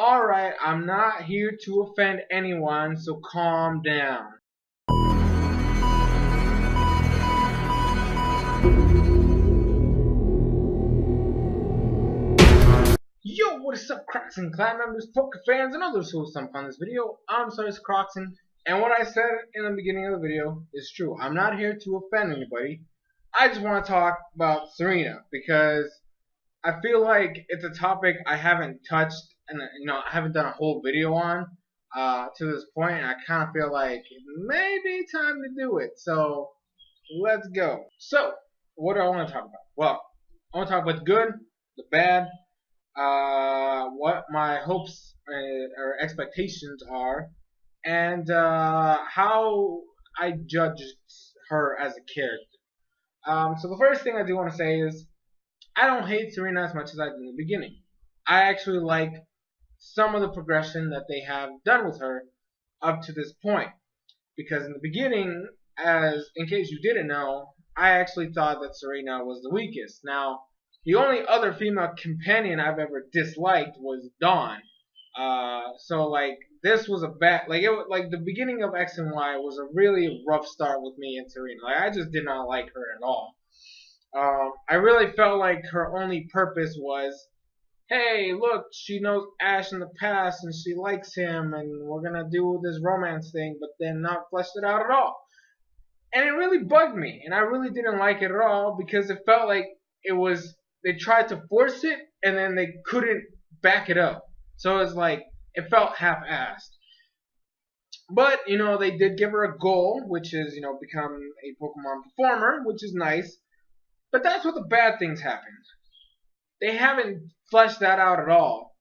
Alright, I'm not here to offend anyone, so calm down. Yo, what is up, Crockxen clan members, poker fans, and others who will stump on this video? I'm SoresanCrockxen, and what I said in the beginning of the video is true. I'm not here to offend anybody. I just want to talk about Serena, because I feel like it's a topic I haven't touched, and I haven't done a whole video on to this point, and I kind of feel like it may be time to do it. So let's go. So what do I want to talk about? Well, I want to talk about the good, the bad, what my hopes or expectations are, and how I judge her as a character. So the first thing I do want to say is I don't hate Serena as much as I did in the beginning. I actually like some of the progression that they have done with her up to this point. Because in the beginning, in case you didn't know, I actually thought that Serena was the weakest. Now, the only other female companion I've ever disliked was Dawn. So like this was a bad, like the beginning of X and Y was a really rough start with me and Serena. Like I just did not like her at all. I really felt like her only purpose was, hey, look, she knows Ash in the past and she likes him and we're gonna do this romance thing, but then not flesh it out at all. And it really bugged me, and I really didn't like it at all because it felt like they tried to force it and then they couldn't back it up. So it's like it felt half-assed. But they did give her a goal, which is become a Pokemon performer, which is nice. But that's what the bad things happened. They haven't fleshed that out at all.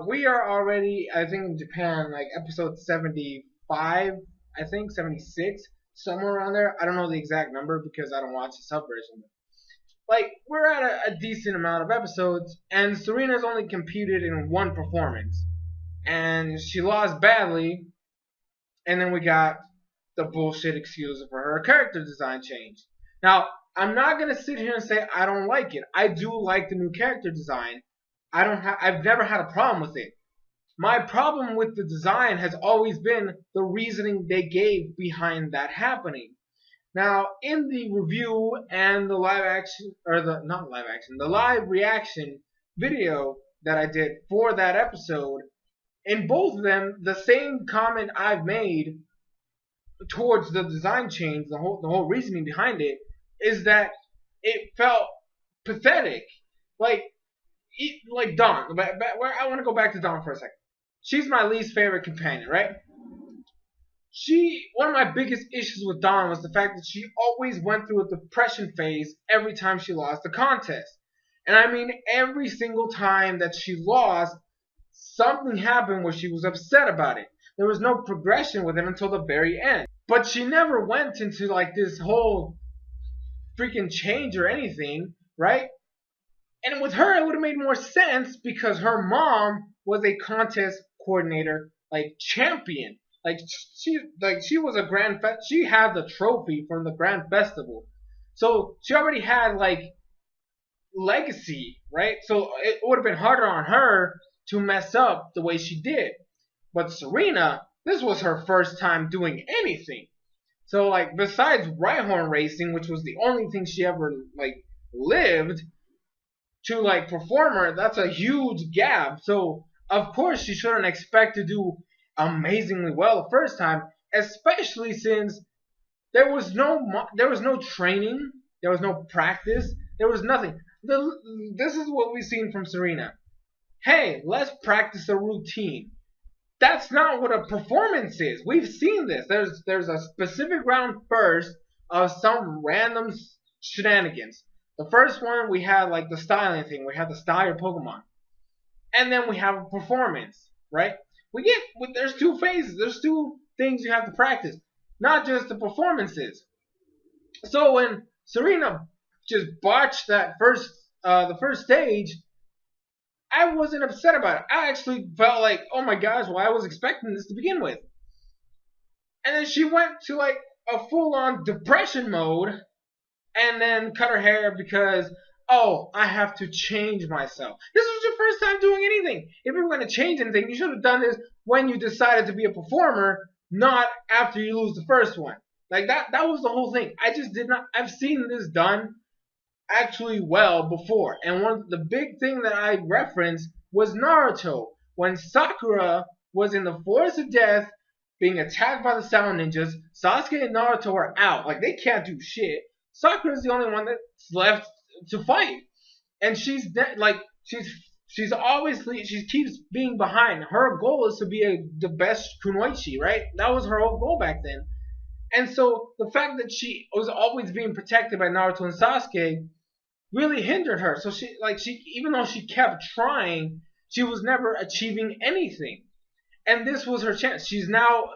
We are already, I think, in Japan, like episode 75, I think 76, somewhere around there. I don't know the exact number because I don't watch the sub version. Like, we're at a decent amount of episodes, and Serena's only competed in one performance. And she lost badly, and then we got the bullshit excuse for her character design change. Now, I'm not going to sit here and say I don't like it. I do like the new character design. I've never had a problem with it. My problem with the design has always been the reasoning they gave behind that happening. Now, in the review and the the live reaction video that I did for that episode, in both of them, the same comment I've made towards the design change, the whole reasoning behind it, is that it felt pathetic. Like Dawn. I want to go back to Dawn for a second. She's my least favorite companion, right? One of my biggest issues with Dawn was the fact that she always went through a depression phase every time she lost a contest. And I mean, every single time that she lost, something happened where she was upset about it. There was no progression with it until the very end. But she never went into like this whole freaking change or anything, right? And with her, it would have made more sense because her mom was a contest coordinator, like champion. She was a she had the trophy from the Grand Festival. So she already had like legacy, right? So it would have been harder on her to mess up the way she did. But Serena, this was her first time doing anything. So like besides Rhyhorn racing, which was the only thing she ever like lived, to like performer, that's a huge gap. So of course she shouldn't expect to do amazingly well the first time, especially since there was no training, there was no practice, there was nothing. This is what we've seen from Serena. Hey, let's practice a routine. That's not what a performance is. We've seen this. There's a specific round first of some random shenanigans. The first one we had like the styling thing. We had to style your Pokemon, and then we have a performance, right? There's two phases. There's two things you have to practice, not just the performances. So when Serena just botched that the first stage, I wasn't upset about it. I actually felt like, oh my gosh, well, I was expecting this to begin with. And then she went to like a full-on depression mode and then cut her hair because oh, I have to change myself. This was your first time doing anything. If you were going to change anything, you should have done this when you decided to be a performer, not after you lose the first one. Like that was the whole thing. I just did not. I've seen this done actually well before, and the big thing that I referenced was Naruto when Sakura was in the Forest of Death, being attacked by the Sound Ninjas. Sasuke and Naruto are out, like they can't do shit. Sakura's the only one that's left to fight, and she's obviously she keeps being behind. Her goal is to be the best kunoichi, right? That was her whole goal back then. And so the fact that she was always being protected by Naruto and Sasuke really hindered her. So she even though she kept trying, she was never achieving anything. And this was her chance. She's now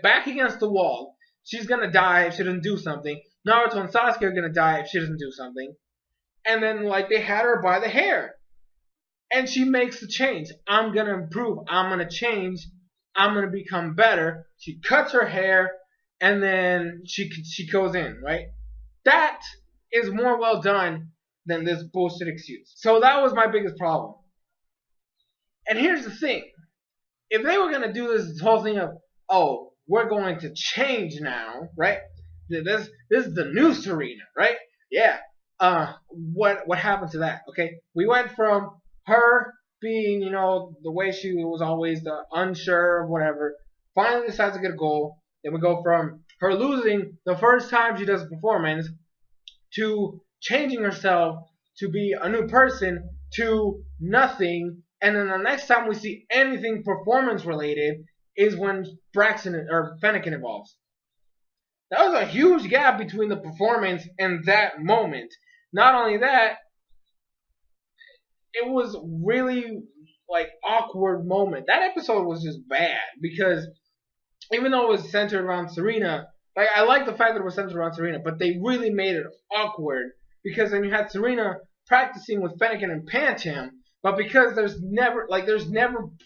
back against the wall. She's gonna die if she doesn't do something. Naruto and Sasuke are gonna die if she doesn't do something. And then they had her by the hair. And she makes the change. I'm gonna improve. I'm gonna change. I'm gonna become better. She cuts her hair, and then she goes in, right? That is more well done than this bullshit excuse. So that was my biggest problem. And here's the thing: if they were gonna do this whole thing of, oh, we're going to change now, right? This is the new Serena, right? Yeah. What happened to that? Okay, we went from her being, the way she was always the unsure of whatever, finally decides to get a goal. Then we go from her losing the first time she does a performance to changing herself to be a new person to nothing. And then the next time we see anything performance related is when Fennekin evolves. That was a huge gap between the performance and that moment. Not only that, it was really awkward moment. That episode was just bad because even though it was centered around Serena, I like the fact that it was centered around Serena, but they really made it awkward because then you had Serena practicing with Fennekin and Pancham, but because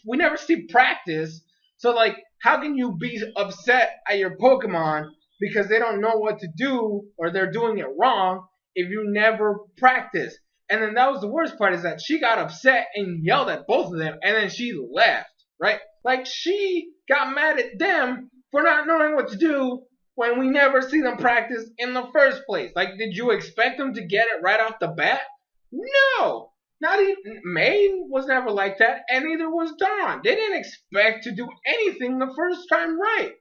we never see practice, so how can you be upset at your Pokemon because they don't know what to do or they're doing it wrong if you never practice? And then that was the worst part, is that she got upset and yelled at both of them, and then she left, right? She got mad at them for not knowing what to do when we never see them practice in the first place. Did you expect them to get it right off the bat? No! Not even May was never like that, and neither was Dawn. They didn't expect to do anything the first time right.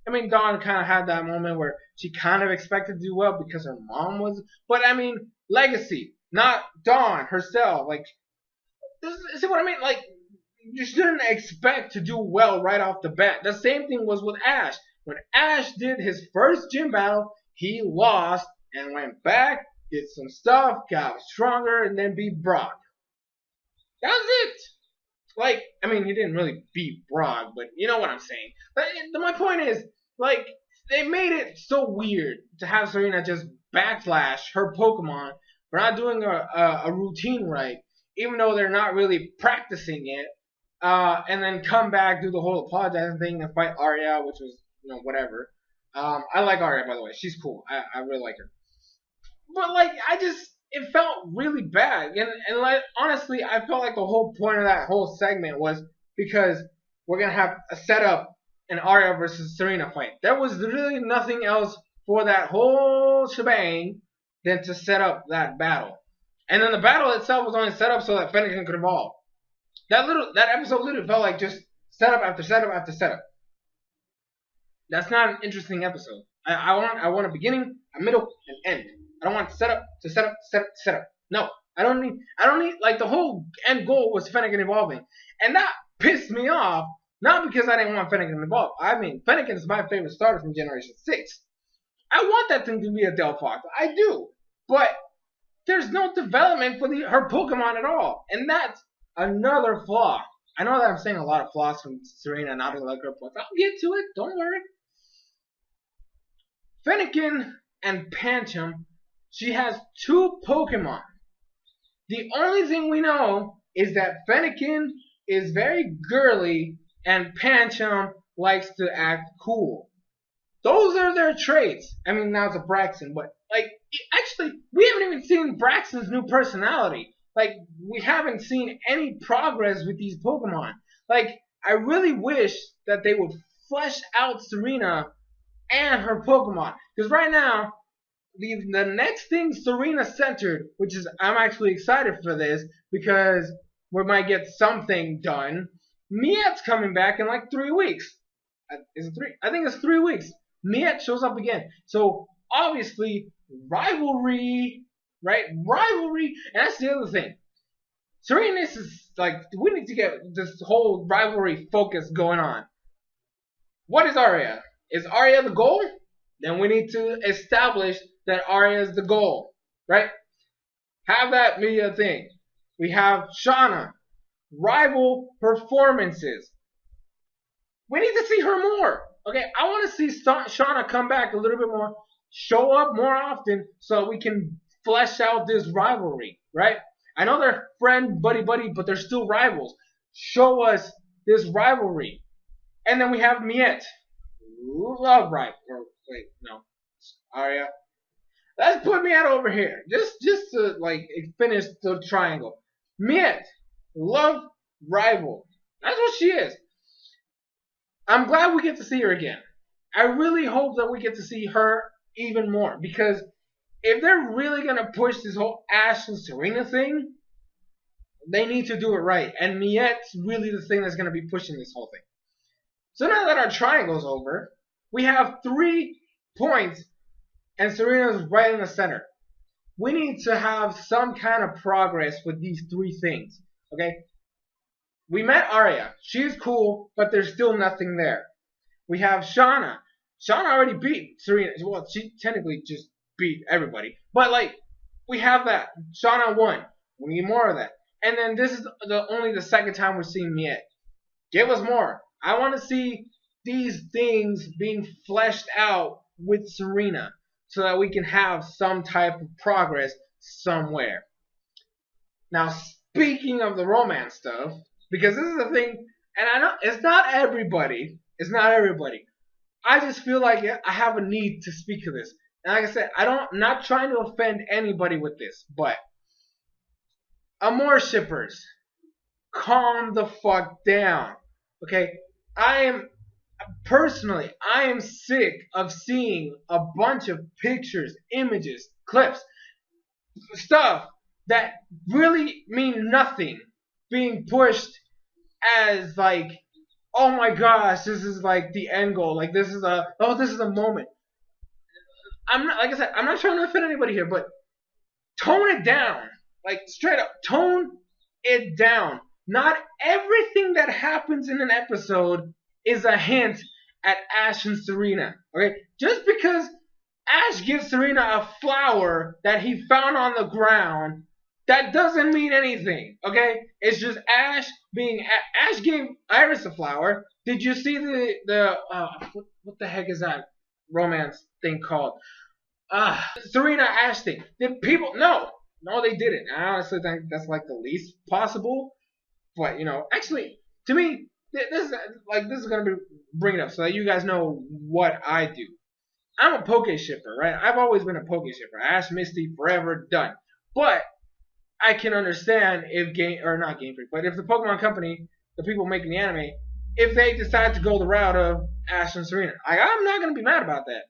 I mean, Dawn kind of had that moment where she kind of expected to do well because her mom was, but I mean, Legacy, not Dawn herself. See what I mean? You shouldn't expect to do well right off the bat. The same thing was with Ash. When Ash did his first gym battle, he lost and went back, did some stuff, got stronger, and then beat Brock. That was it. I mean, he didn't really beat Brock, but you know what I'm saying. My point is, they made it so weird to have Serena just backslash her Pokemon for not doing a routine right, even though they're not really practicing it, and then come back, do the whole apologizing thing, and fight Arya, which was, whatever. I like Arya, by the way. She's cool. I really like her. But, it felt really bad. And honestly, I felt like the whole point of that whole segment was because we're going to have a setup an Arya versus Serena fight. There was really nothing else for that whole shebang than to set up that battle. And then the battle itself was only set up so that Fennekin could evolve. That episode literally felt like just setup after setup after setup. That's not an interesting episode. I want a beginning, a middle, and end. I don't want setup to setup, setup. No. I don't need the whole end goal was Fennekin evolving. And that pissed me off, not because I didn't want Fennekin evolved. I mean, Fennekin is my favorite starter from Generation 6. I want that thing to be a Delphox. I do. But there's no development for her Pokemon at all. And that's another flaw. I know that I'm saying a lot of flaws from Serena and not being like her, but I'll get to it. Don't worry. Fennekin and Pancham, she has 2 Pokemon. The only thing we know is that Fennekin is very girly and Pancham likes to act cool. Those are their traits. I mean, now it's a Braxton, but Like, actually, we haven't even seen Braxton's new personality. Like, we haven't seen any progress with these Pokemon. Like, I really wish that they would flesh out Serena and her Pokemon. Because right now, the next thing Serena centered, which is, I'm actually excited for this because we might get something done. Miet's coming back in like 3 weeks. Is it 3? I think it's 3 weeks. Miet shows up again. So obviously rivalry, right? Rivalry, and that's the other thing. Serena is like, we need to get this whole rivalry focus going on. What is Arya? Is Arya the goal? Then we need to establish that Arya is the goal, right? Have that be a thing. We have Shauna, rival performances. We need to see her more. Okay, I want to see Shauna come back a little bit more, show up more often, so we can flesh out this rivalry, right? I know they're friend, buddy, but they're still rivals. Show us this rivalry. And then we have Miet. Love rival. Wait, no. Arya. Let's put Miet over here. Just to like finish the triangle. Miet. Love rival. That's what she is. I'm glad we get to see her again. I really hope that we get to see her even more. Because if they're really going to push this whole Ash and Serena thing, they need to do it right. And Miet's really the thing that's going to be pushing this whole thing. So now that our triangle's over, we have 3 points and Serena's right in the center. We need to have some kind of progress with these 3 things. Okay? We met Arya. She's cool, but there's still nothing there. We have Shauna. Shauna already beat Serena. Well, she technically just beat everybody. But, like, we have that. Shauna won. We need more of that. And then this is only the second time we're seeing Miet. Give us more. I want to see these things being fleshed out with Serena so that we can have some type of progress somewhere. Now, speaking of the romance stuff, because this is the thing, and I know it's not everybody. It's not everybody. I just feel like I have a need to speak to this. And like I said, I'm not trying to offend anybody with this, but Amore shippers, calm the fuck down. Okay? I am sick of seeing a bunch of pictures, images, clips, stuff that really mean nothing being pushed as like, oh my gosh, this is like the end goal. Like this is a moment. I'm not, like I said, I'm not trying to offend anybody here, but tone it down. Like straight up, tone it down. Not everything that happens in an episode is a hint at Ash and Serena. Okay? Just because Ash gives Serena a flower that he found on the ground, that doesn't mean anything. Okay? It's just Ash gave Iris a flower. Did you see what the heck is that romance thing called? Serena Ash thing. Did people? No, they didn't. I honestly think that's like the least possible. But actually, to me, this is gonna be bring it up so that you guys know what I do. I'm a Poke shipper, right? I've always been a Poke shipper. Ash, Misty, forever done. But I can understand if not Game Freak, but if the Pokemon Company, the people making the anime, if they decide to go the route of Ash and Serena, I'm not gonna be mad about that.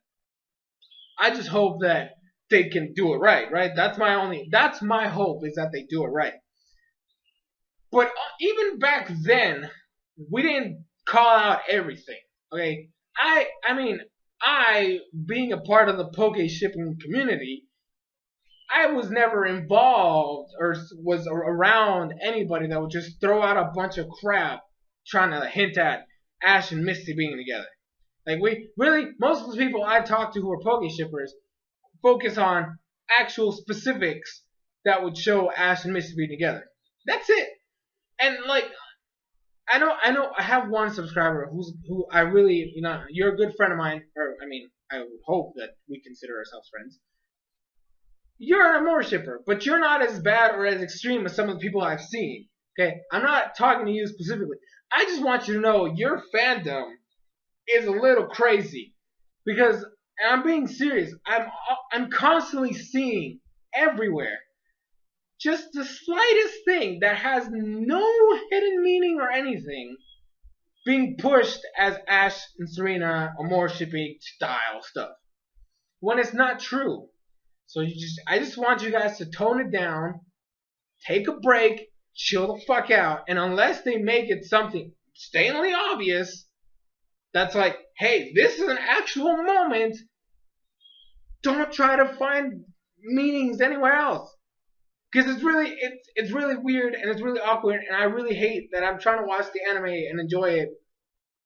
I just hope that they can do it right? That's my hope, is that they do it right. But even back then, we didn't call out everything. Okay, I mean, being a part of the Poke shipping community, I was never involved or was around anybody that would just throw out a bunch of crap trying to hint at Ash and Misty being together. Like most of the people I talk to who are Poke shippers focus on actual specifics that would show Ash and Misty being together. That's it. And like, I know I have one subscriber who I really, you're a good friend of mine, or I mean, I would hope that we consider ourselves friends. You're an Amore shipper, but you're not as bad or as extreme as some of the people I've seen. Okay? I'm not talking to you specifically. I just want you to know your fandom is a little crazy. Because and I'm being serious. I'm constantly seeing everywhere just the slightest thing that has no hidden meaning or anything being pushed as Ash and Serena or more shipping style stuff when it's not true. So I just want you guys to tone it down, take a break, chill the fuck out, and unless they make it something stainly obvious, that's like, hey, this is an actual moment. Don't try to find meanings anywhere else, because it's really weird and it's really awkward, and I really hate that I'm trying to watch the anime and enjoy it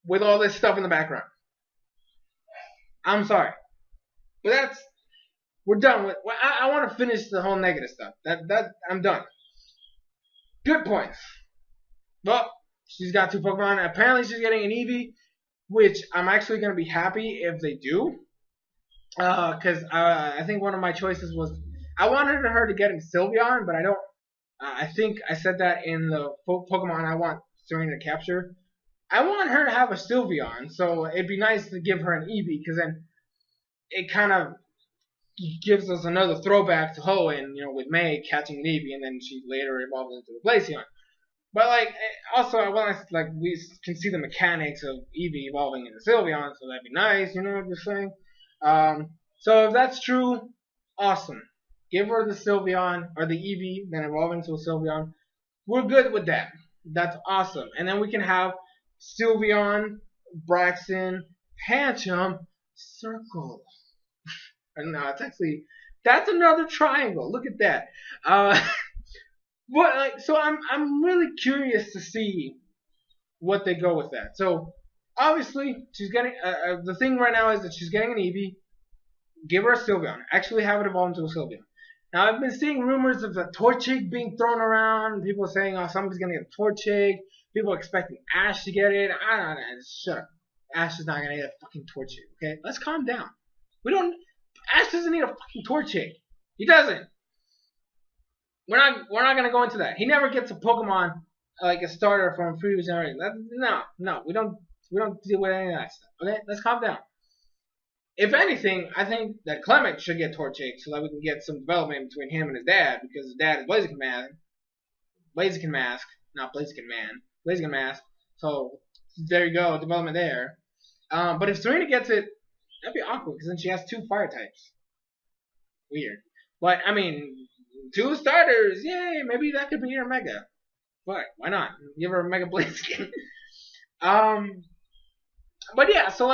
with all this stuff in the background. I'm sorry, but we're done with. Well, I want to finish the whole negative stuff. That I'm done. Good points. Well, she's got 2 Pokemon. Apparently, she's getting an Eevee, which I'm actually gonna be happy if they do. Because I think one of my choices was I wanted her to get a Sylveon, but I don't. I think I said that in the Pokemon I want Serena to capture. I want her to have a Sylveon, so it'd be nice to give her an Eevee, because then it kind of gives us another throwback to Hoenn, with May catching an Eevee, and then she later evolves into a Glaceon. But also I want to we can see the mechanics of Eevee evolving into Sylveon, so that'd be nice. You know what I'm saying? So if that's true, awesome. Give her the Sylveon or the Eevee, then evolve into a Sylveon. We're good with that. That's awesome. And then we can have Sylveon, Braixen, Pancham, Circle. No, it's actually that's another triangle. Look at that. So I'm really curious to see what they go with that. So obviously she's getting the thing right now is that she's getting an Eevee. Give her a Sylveon. Actually have it evolve into a Sylveon. Now I've been seeing rumors of a Torchic being thrown around. People saying, oh, somebody's gonna get a Torchic. People expecting Ash to get it. I don't know. Shut up. Ash is not gonna get a fucking Torchic. Okay, let's calm down. Ash doesn't need a fucking Torchic. He doesn't. We're not gonna go into that. He never gets a Pokemon like a starter from a previous generation. No, we don't deal with any of that stuff. Okay, let's calm down. If anything, I think that Clement should get Torchic so that we can get some development between him and his dad, because his dad is Blaziken Mask, not Blaziken Man. Blaziken Mask. So there you go, development there. But if Serena gets it, that'd be awkward, because then she has 2 fire types. Weird. But I mean, 2 starters, yay! Maybe that could be her Mega. But why not? Give her a Mega Blaziken. But yeah, so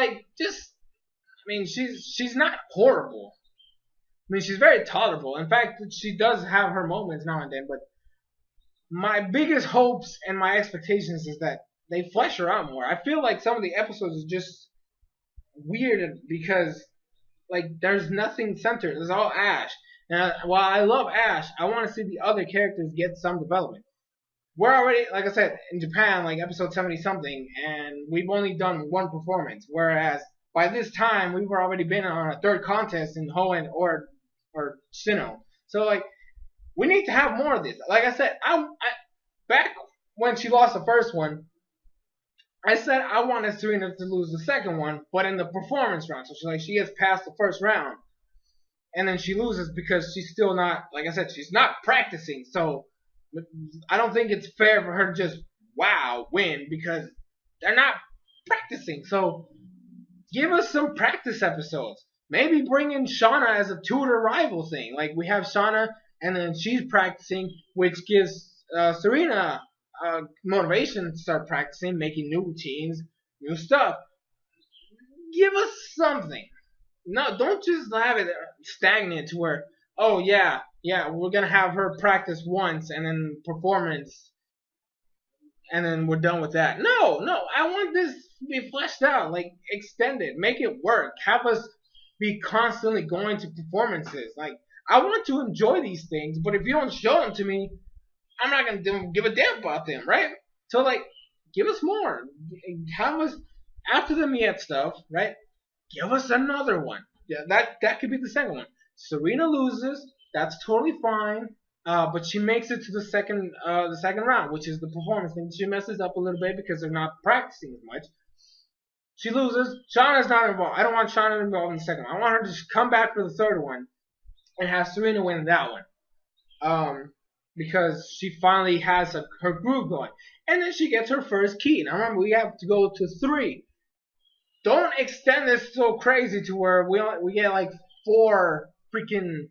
she's not horrible. I mean, she's very tolerable. In fact, she does have her moments now and then. But my biggest hopes and my expectations is that they flesh her out more. I feel like some of the episodes is just weird because there's nothing centered. It's all Ash. And while I love Ash, I want to see the other characters get some development. We're already, like I said, in Japan, episode 70 something, and we've only done 1 performance. Whereas by this time, we've already been on a 3rd contest in Hoenn or Sinnoh. So we need to have more of this. Like I said, back when she lost the first one, I said I wanted Serena to lose the second one, but in the performance round. So she gets past the first round, and then she loses because she's still not, like I said, she's not practicing. So I don't think it's fair for her to just win, because they're not practicing. So give us some practice episodes. Maybe bring in Shauna as a tutor rival thing. We have Shauna, and then she's practicing, which gives Serena motivation to start practicing, making new routines, new stuff. Give us something. No, don't just have it stagnant to where, oh yeah, we're gonna have her practice once and then performance, and then we're done with that. No, I want this to be fleshed out, extend it, make it work, have us be constantly going to performances. I want to enjoy these things, but if you don't show them to me, I'm not gonna give a damn about them, right? So give us more. Have us after the Miette stuff, right? Give us another one. Yeah, that could be the second one. Serena loses. That's totally fine. But she makes it to the second round, which is the performance thing. She messes up a little bit because they're not practicing as much. She loses. Shauna's not involved. I don't want Shauna involved in the second one. I want her to just come back for the third one and have Serena win that one. Because she finally has her groove going. And then she gets her first key. Now remember, we have to go to 3. Don't extend this so crazy to where we get like 4 freaking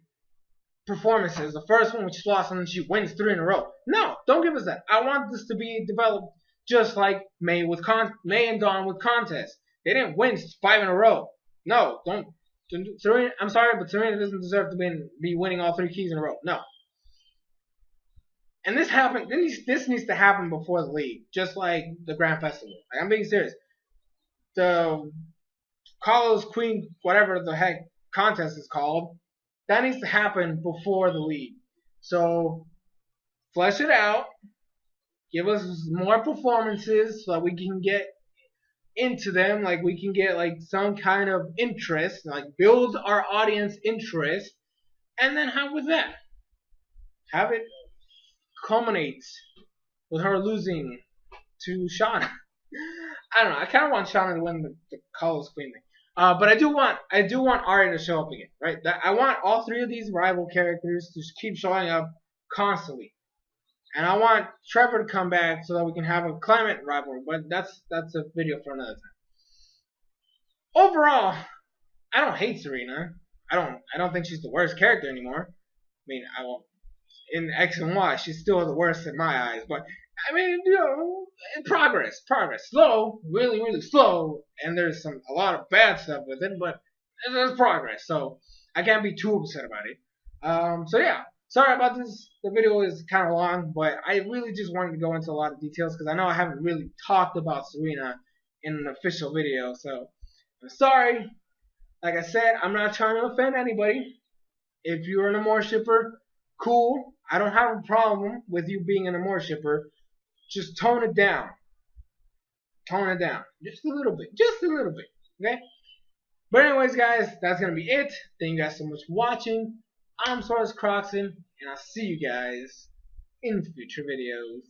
performances. The first one, which she lost, and then she wins 3 in a row. No, don't give us that. I want this to be developed just like May and Dawn with contests. They didn't win 5 in a row. No, don't. Serena, I'm sorry, but Serena doesn't deserve to be winning all 3 keys in a row. No. And this happened. This needs to happen before the league, just like the Grand Festival. Like, I'm being serious. The Carlos Queen, whatever the heck contest is called, that needs to happen before the league. So flesh it out. Give us more performances so that we can get into them. Like we can get like some kind of interest. Like build our audience interest, and then have with that. Have it culminate with her losing to Shauna. I don't know. I kind of want Shauna to win the Carlos Queen thing. But I do want Arya to show up again, right? I want all 3 of these rival characters to keep showing up constantly, and I want Trevor to come back so that we can have a climate rivalry. But that's a video for another time. Overall, I don't hate Serena. I don't think she's the worst character anymore. I mean, in X and Y, she's still the worst in my eyes. But I mean, progress, slow, really, really slow, and there's a lot of bad stuff with it, but there's progress, so I can't be too upset about it. So yeah, sorry about this. The video is kind of long, but I really just wanted to go into a lot of details because I know I haven't really talked about Serena in an official video, so I'm sorry. Like I said, I'm not trying to offend anybody. If you're an Amore shipper, cool. I don't have a problem with you being an Amore shipper. Just tone it down. Tone it down. Just a little bit. Just a little bit. Okay? But anyways, guys, that's going to be it. Thank you guys so much for watching. I'm SoresanCrockxen, and I'll see you guys in future videos.